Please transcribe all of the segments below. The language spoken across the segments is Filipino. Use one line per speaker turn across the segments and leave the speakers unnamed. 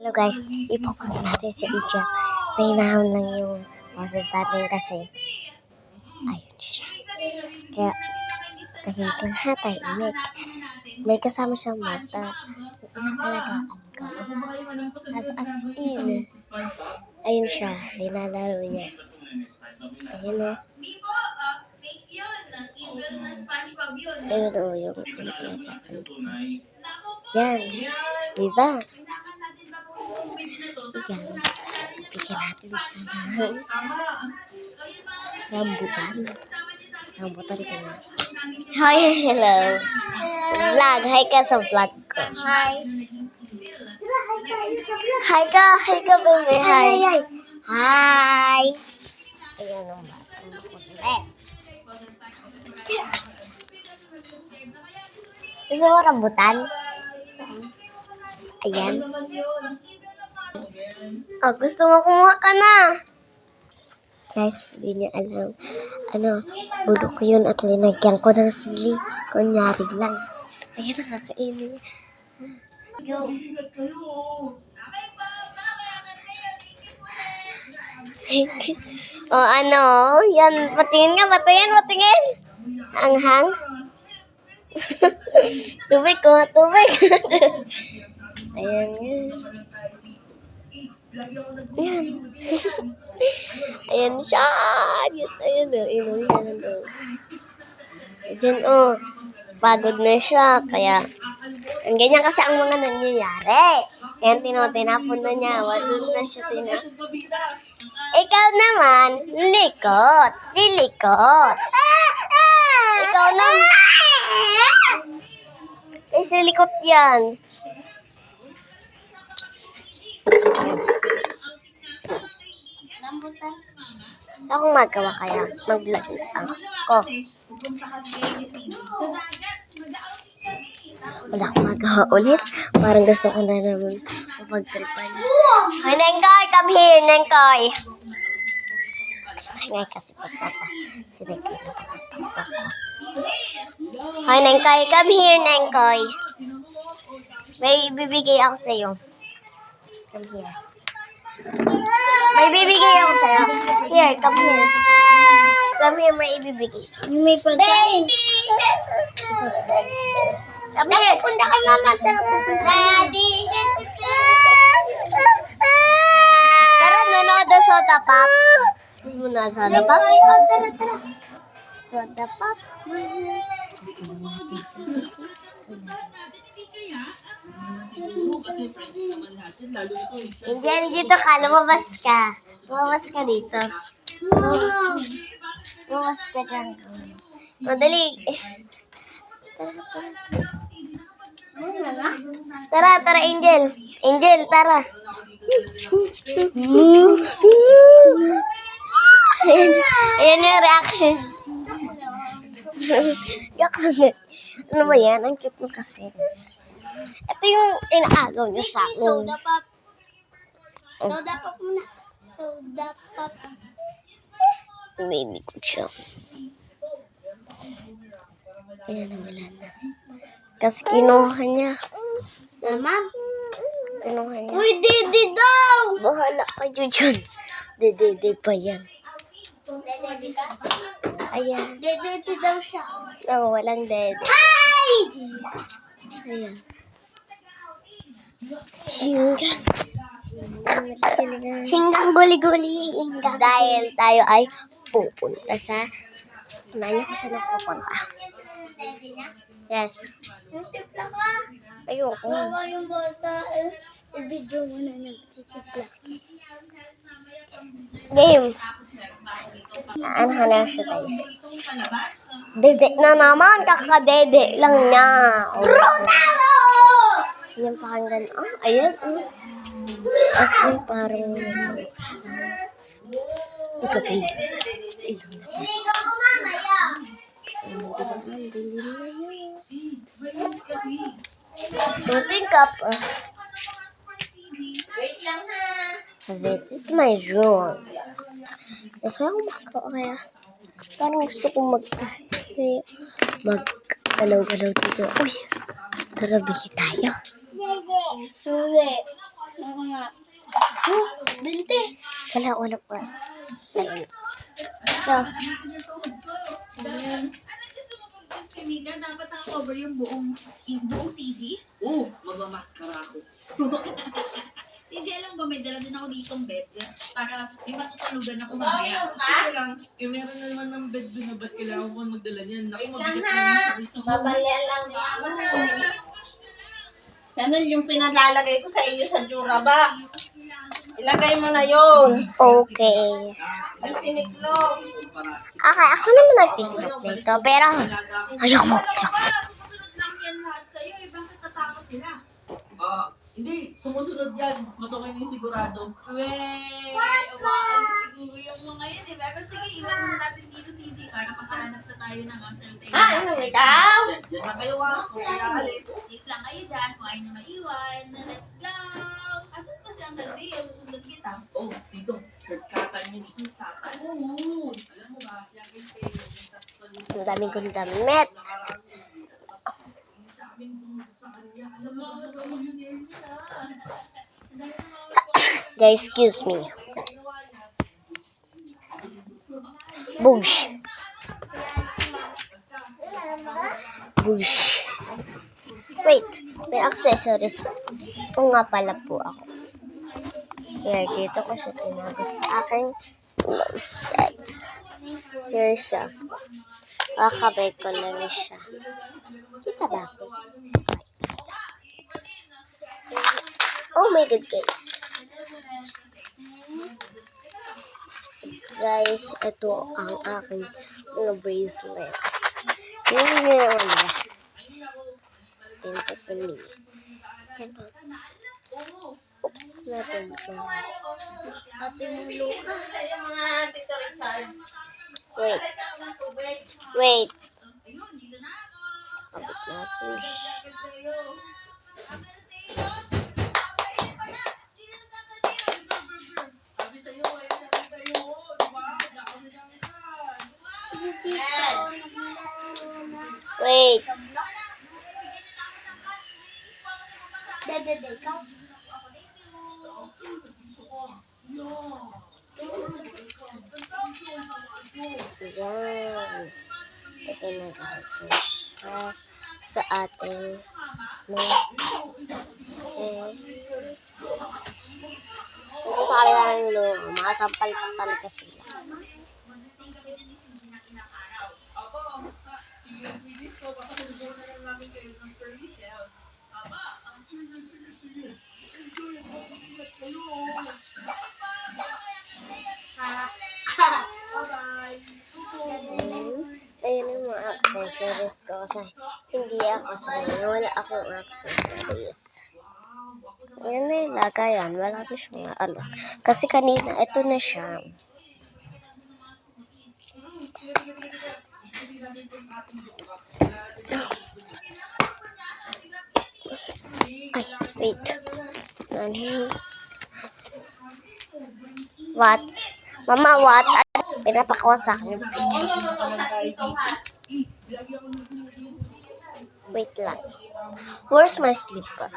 Hello guys, ipapag natin si Ija. Pahinahon lang yung boses natin kasi ayun siya. Kaya tahimik lang ha, tahimik. May kasama siyang mata. Inaalagaan ko. As in. Ayun siya, dinalaro niya. Ayun o. Ayun o, yung inaalagaan ko. Yan. Diba? Yan. Bigyan natin siya ng rambutan. Rambutan ka na. Hi, hello. Vlog. Hi ka sa vlog ko. Hi. Hi ka, baby. Hi. Hi. Ayan ang batang makulit. Gusto mo rambutan? Ayan. Oh, gusto mo kumuha ka na. Guys, hindi niya alam. Bulok yun at linagyan ko ng sili. Kunyari lang. Ayan, nakakainin. Oh, yan. Patingin nga, patingin. Anghang. Tubig ko, tubig. Ayan yan. Ayan. Ayan siya. Ayan o. Inuwi na lang daw. Ayan o. Pagod na siya. Kaya, ang ganyan kasi ang mga nangyayari. Kaya tinapon na niya. Wadun na siya Ikaw naman, likot. Si likot. Ikaw naman. Si likot yan. Akong magawa kaya mag-vlog lang ako. Wala akong magawa ulit. Parang gusto ko na naman mapag-tripan. Hi, Nengkoy! Come here, Nengkoy! Ngay kasi pagpapa. Si Nengkoy na pagpapa ko. Hi, Nengkoy! Come here, Nengkoy! May ibibigay ako sa'yo. Come here. May bibigay ako sa'yo. Here, come here. Come here, may ibibigay sa'yo. May pagkain. Come here. Punta kay mama. Daddy, tara, nanood na soda pop. Gusto mo na soda pop? Tara. Soda pop. Indian, dito ka. Lumabas ka. Lumabas ka dito. Lumabas ka dyan. Madali. Tara, Angel. Angel, tara. Ayan yung reaction. Ano ba yan? Ang cute mo kasi. Ito yung inaagaw niya sa akin.
Soda pop. Soda pop muna. Soda pop.
Baby ko siya. Ayan, wala na. Kasi kinuha niya.
Naman?
Kinuha niya.
Uy, didi daw!
Bahala kayo dyan. Dede pa yan.
Dede ka?
Ayan.
Dede daw siya.
No, walang dede.
Ay!
Ayan. Singgang.
Singgang guli-guli. Singgang.
Dahil tayo ay pupunta sa... Nanya ko saan pupunta.
Dede niya?
Yes.
Nagtipla ka.
Ayoko.
Baba yung bata. I-video mo na nagtitipla.
Game. Ano na siya guys? Dede na naman. Kakadede lang niya.
Brutalo!
Yan pakinggan. Ayan. As in parang... Ikapin.
Ikaw ko mamaya.
Puting cup.
Wait lang ha.
This is my room. Kasi ako kaya parang gusto kong mag-galaw-galaw dito. Uy, tara bihi tayo.
Sule. Oo nga. Oh, 20.
Wala pa. Ayun. So,
Kamiga, dapat naka-cover yung buong CG. Oo, magmamaskara ako. CG, alam ba, may dala din ako ditong bed. Para may matutulugan ako mamaya.
Sige lang, meron na naman ng bed doon na ba't kailangan ko magdala niyan? Naku, mabigat lang yung sa
Babalian lang ni Mama na. Sana yung pinalalagay ko sa iyo sa Juraba. Ilagay mo na yun.
okay.
Yung tiniklop.
Okay, ako naman nagtiklop nito. Pero, ayoko magtiklop.
Susunod lang yan lahat sa'yo. Bakit tatapos sila?
Hindi, sumusunod yan. Mas okay na yung sigurado.
Wey! Umakan siguro yung mga yan eh. Pero sige, iwan mo natin dito CG para makahanap na tayo ng alternate.
Inom ikaw?
Yan na kayo kaya alis.
Wait lang kayo dyan kung ayaw na maiwan. Let's go! Asan ba si Uncle Ray? Susunod kita.
Oh, dito. Shortcutan yun eh. Shortcutan? Oo. Alam mo ba, siya kayo
Ang daming kong damit. Guys, excuse me. Boosh. Boosh. Wait, may accessories. Oo nga pala po ako. Here, dito ko siya tinago sa aking closet. Here siya. Kakabay ko lang siya. Kita ba ako? Oh my God, guys. Guys, ito ang aking mga bracelet. Yan yun. Yan sa sumi. Yan o. Oops, natin ito.
Ate mo luka. Yung mga Tito Richard.
Wait.
Tubig.
Wait. Kabit natin siya.
Sabi sa'yo, ay sabi sa'yo, diba? Nakami lang yan.
Wait. Yan. Ito na natin siya sa ating ito sa kanila ng loob. Makasampal pa talaga sila.
Apo, si Willis ko, baka subukan na lang namin kayo ng pearly shells.
Ayun yung mga accessories ko. Kasi hindi ako sanay. Wala akong accessories. Ayan na yung lagayan. Wala na siyang ano. Kasi kanina, ito na siya. Ay, wait. What? Mama, what? Pinapakawa sa akin yung picture. Wait lang. Where's my slipper?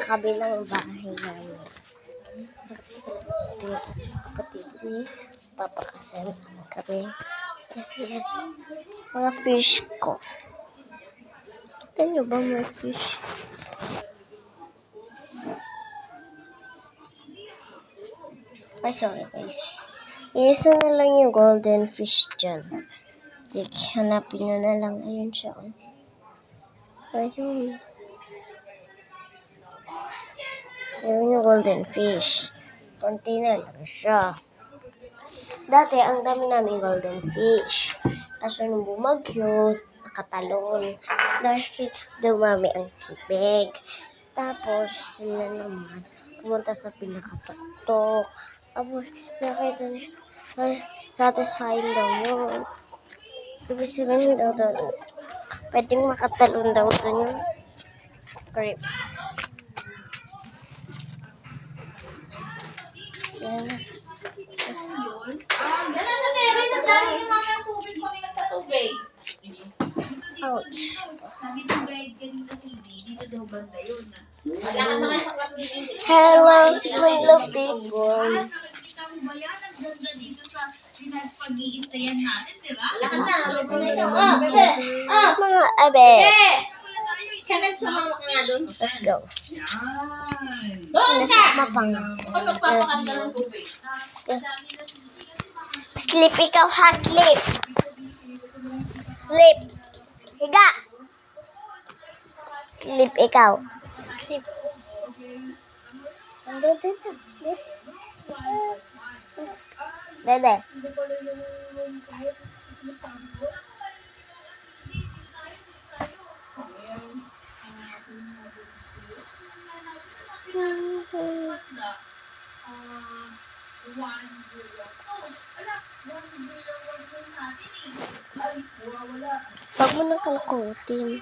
Kabilang bahay namin. Dito sa kapatid ni Papa kasi kami. Mga fish ko. Kita nyo ba may fish? Ay, sorry guys. Isa na lang yung golden fish dyan. Hanapin nyo na lang. Ayun siya. Ayun. Ayun yung golden fish. Konti na lang siya. Dati, ang dami namin golden fish. Kaso nung bumagyo, nakatalon. Dahil dumami ang tubig. Tapos, sila naman pumunta sa pinakatuktok. Abo, nakita niya. Ay, satisfying daw yun. Ibig sabihin daw pwedeng makatalon daw doon yung crepes. Yan.
doon?
Dala sa Terry, nagdalag yung mga tubig pag nagtatubig.
Ouch.
Sabi ng guide kanina si G, dito daw banda yun.
Wala ka na kayo pagkatubig.
Hello, my love people.
Nakikita mo ba yan? Ang ganda dito sa pinagpag-iistayan natin, di ba?
Wala ka na, ulit na ikaw. Bebe!
Mga abe.
Bebe! Kenneth, sumama ka nga dun.
Let's go.
Yan.
Doon ka!
Mapang.
Ako magpapakanda ng tubig.
Sleep ikaw ha, sleep. Sleep. Higa. Sleep ikaw. Sleep. Dede. Pag mo na kalkutin.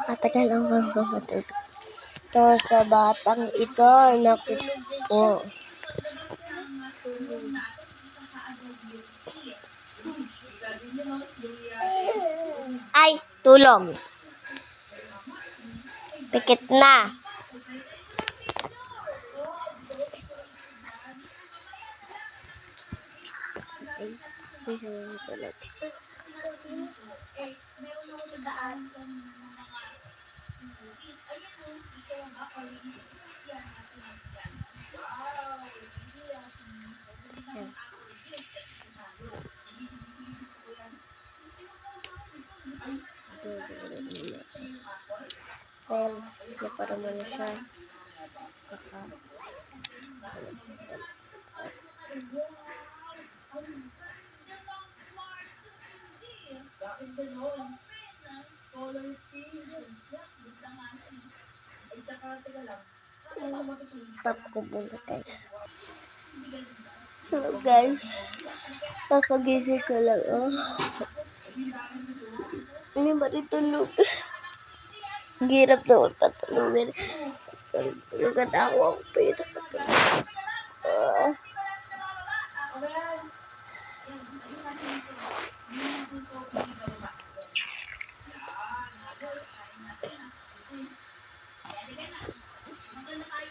Matagal ang magmamatulog. Ito sa batang ito, naku po. Ay, tulog. Pikit na. Well, para mo na siya. Stop ko muna, guys. Hello, guys. Nakagising ko lang, oh. Hindi ba itulog? Ang hirap na patulogin. Patulugan ako. Ako pa ito patulog.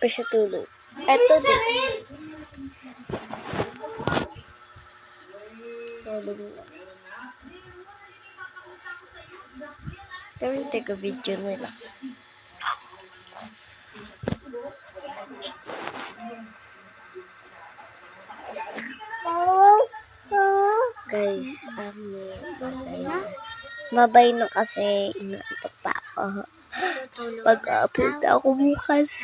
Pa siya tulog. Eto din. Tulog na. Gawin tayo video nila. Guys, babay na kasi inaantok pa ako. Mag-upload ako bukas.